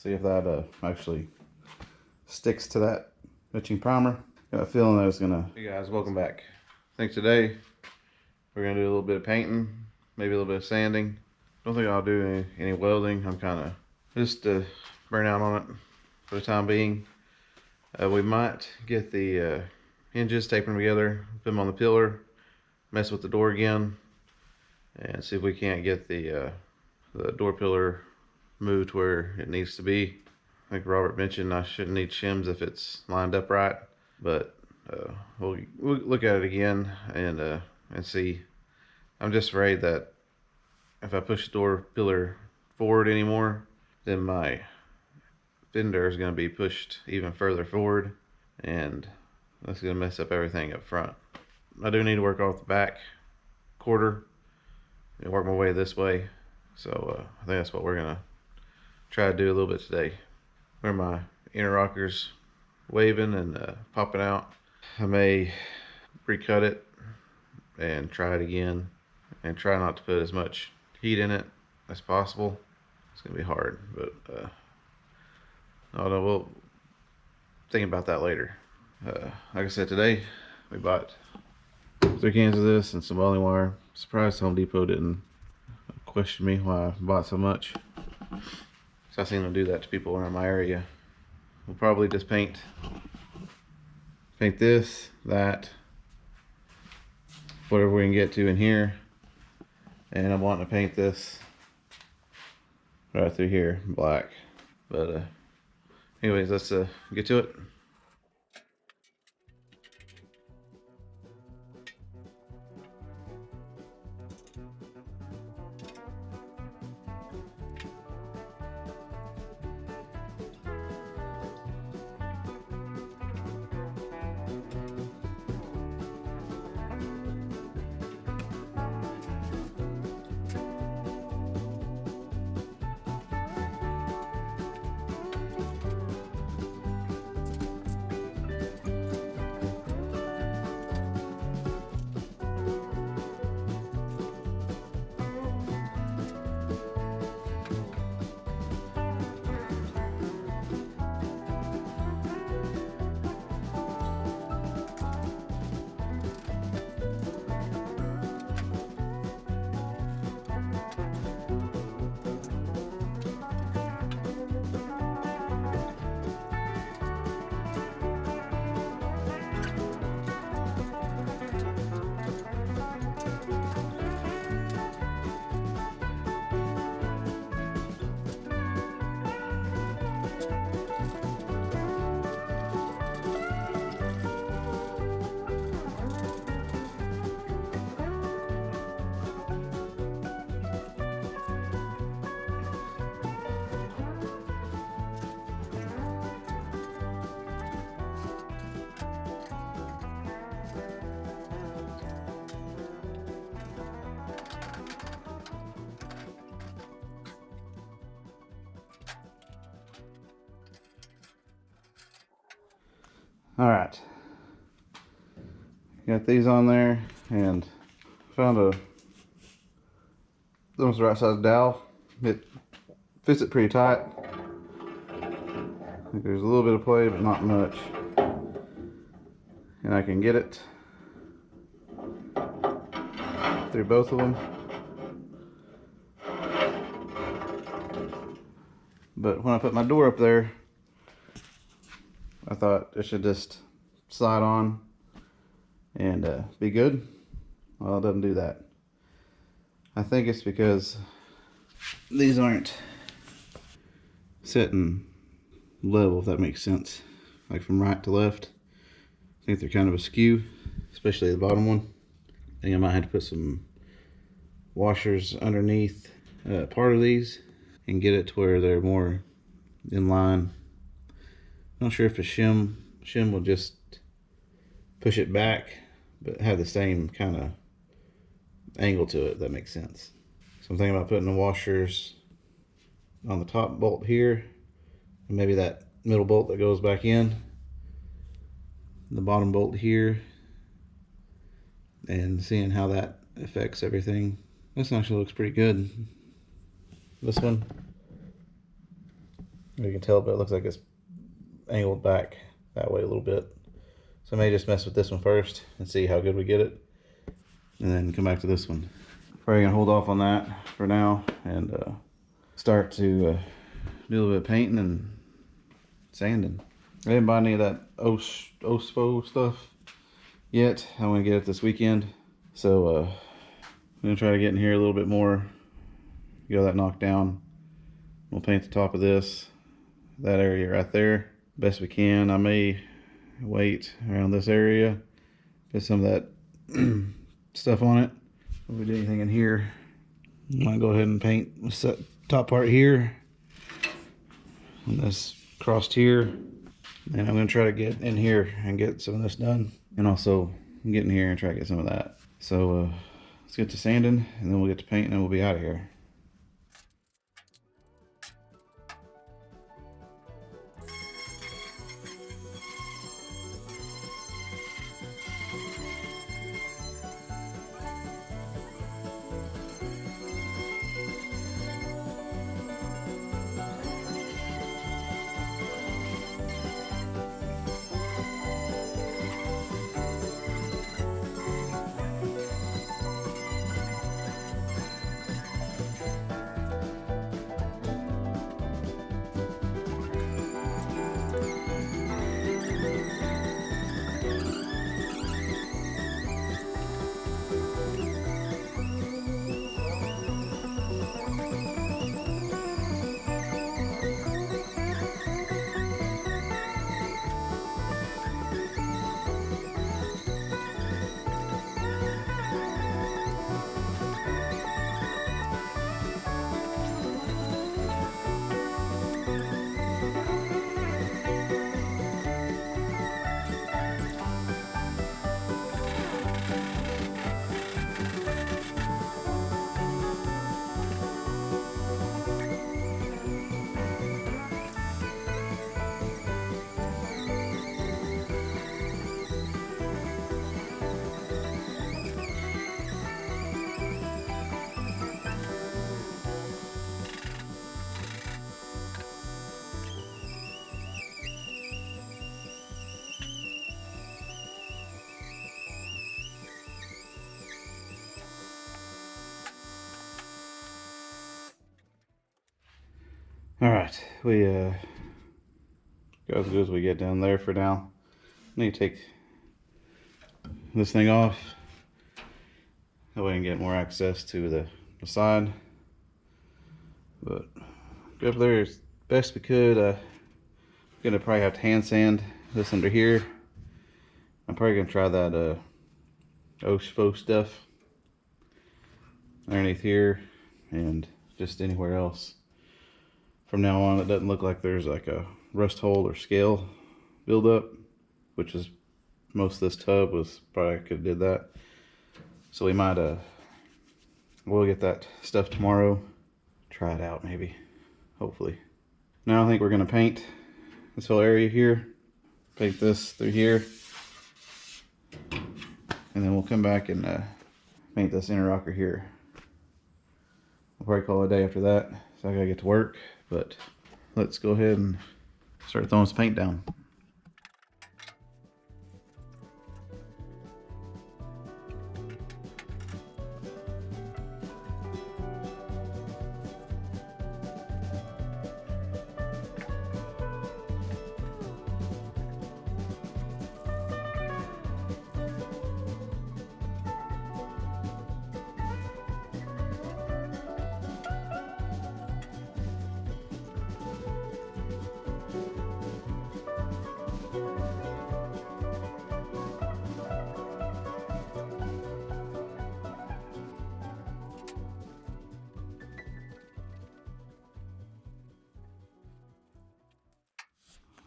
See if that actually sticks to that etching primer. Got a feeling that it's gonna. Hey guys, welcome back. I think today we're gonna do a little bit of painting, maybe a little bit of sanding. Don't think I'll do any welding. I'm kind of just burn out on it for the time being. We might get the hinges, tape them together, put them on the pillar, mess with the door again, and see if we can't get the door pillar moved where it needs to be. I think Robert mentioned I shouldn't need shims if it's lined up right, but we'll look at it again and see. I'm just afraid that if I push the door pillar forward anymore, then my fender is going to be pushed even further forward, and that's going to mess up everything up front. I do need to work off the back quarter and work my way this way, so I think that's what we're going to try to do a little bit today. Where my interrocker's waving and popping out, I may recut it and try it again and try not to put as much heat in it as possible. It's gonna be hard, but I don't know, we'll think about that later. Like I said, today we bought 3 cans of this and some welding wire. Surprised Home Depot didn't question me why I bought so much. So I've seen them do that to people around my area. We'll probably just paint this, that, whatever we can get to in here. And I'm wanting to paint this right through here black. But anyways, let's get to it. All right, got these on there and found almost the right size dowel. It fits it pretty tight. I think there's a little bit of play, but not much. And I can get it through both of them. But when I put my door up there, I thought it should just slide on and be good. Well, it doesn't do that. I think it's because these aren't sitting level, if that makes sense. Like from right to left. I think they're kind of askew, especially the bottom one. I think I might have to put some washers underneath part of these and get it to where they're more in line. Not sure if a shim will just push it back, but have the same kind of angle to it, if that makes sense. So I'm thinking about putting the washers on the top bolt here, and maybe that middle bolt that goes back in, the bottom bolt here, and seeing how that affects everything. This actually looks pretty good. This one, You can tell, but it looks like it's angled back that way a little bit. So I may just mess with this one first and see how good we get it, and then come back to this one. Probably gonna hold off on that for now and start to do a little bit of painting and sanding. I didn't buy any of that OSFO stuff yet. I'm gonna get it this weekend. So I'm gonna try to get in here a little bit more, get all that knocked down. We'll paint the top of this, that area right there, best we can. I may wait around this area, get some of that stuff on it. If we do anything in here, I might go ahead and paint this top part here, and this crossed here. And I'm gonna try to get in here and get some of this done, and also get in here and try to get some of that. So let's get to sanding, and then we'll get to painting, and we'll be out of here. All right, we go as good as we get down there for now. I need to take this thing off. That way I can get more access to the side. But go up there as best we could. Gonna probably have to hand sand this under here. I'm probably gonna try that OSFO stuff underneath here and just anywhere else. From now on, it doesn't look like there's like a rust hole or scale buildup, which is most of this tub was probably could have did that. So we might we'll get that stuff tomorrow, try it out maybe, hopefully. Now I think we're gonna paint this whole area here, paint this through here, and then we'll come back and paint this inner rocker here. We'll probably call it a day after that, so I gotta get to work. But let's go ahead and start throwing some paint down.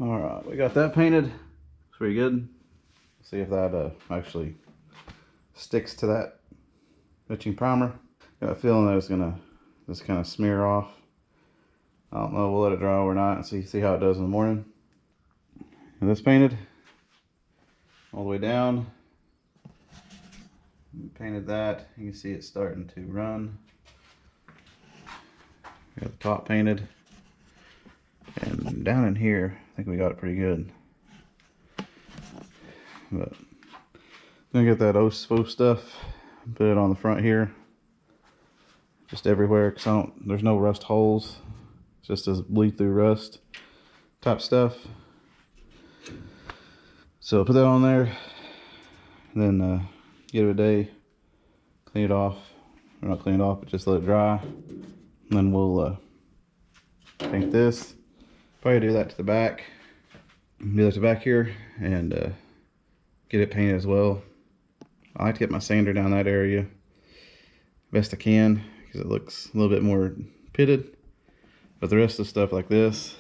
All right, we got that painted. It's pretty good. See if that actually sticks to that etching primer. Got a feeling that it's gonna just kind of smear off. I don't know, we'll let it dry overnight and see how it does in the morning. And this painted all the way down. Painted that. You can see it's starting to run. Got the top painted. And down in here, I think we got it pretty good. But I'm gonna get that OSFO stuff, put it on the front here, just everywhere, because there's no rust holes. It's just as bleed through rust type stuff. So put that on there, and then give it a day, clean it off, or not clean it off, but just let it dry. And then we'll paint this. Probably do that to the back. Do that to the back here, and get it painted as well. I like to get my sander down that area best I can, because it looks a little bit more pitted. But the rest of the stuff like this,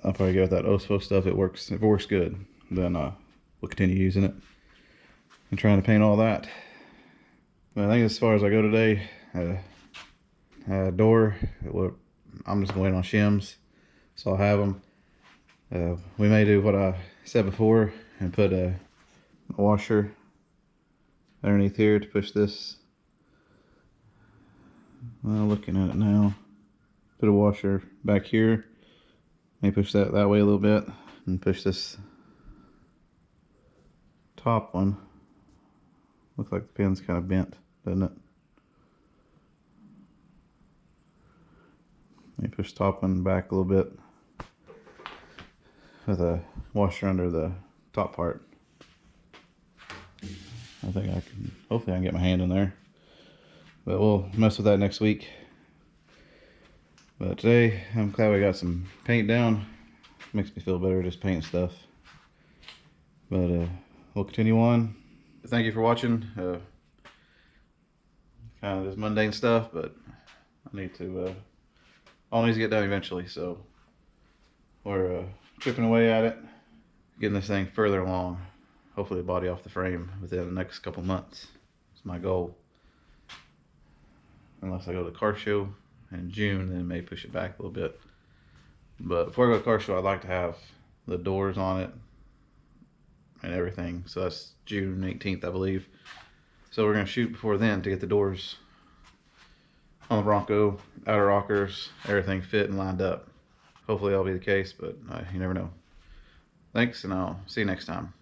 I'll probably go with that OSFO stuff. It works good. Then we'll continue using it and trying to paint all that. But I think as far as I go today, door, I'm just going to wait on shims, so I'll have them. We may do what I said before and put a washer underneath here to push this. Well, looking at it now, put a washer back here. Maybe push that way a little bit and push this top one. Looks like the pin's kind of bent, doesn't it? Maybe push the top one back a little bit with a washer under the top part. I think I can, hopefully I can get my hand in there. But we'll mess with that next week. But today, I'm glad we got some paint down. Makes me feel better just painting stuff. But we'll continue on. Thank you for watching. Kind of this mundane stuff, but I need to, all needs to get done eventually. So we're chipping away at it, getting this thing further along. Hopefully body off the frame within the next couple months. It's my goal. Unless I go to the car show in June, then may push it back a little bit. But before I go to the car show, I'd like to have the doors on it and everything. So that's June 18th, I believe. So we're gonna shoot before then to get the doors on the Bronco, outer rockers, everything fit and lined up. Hopefully that'll be the case, but you never know. Thanks, and I'll see you next time.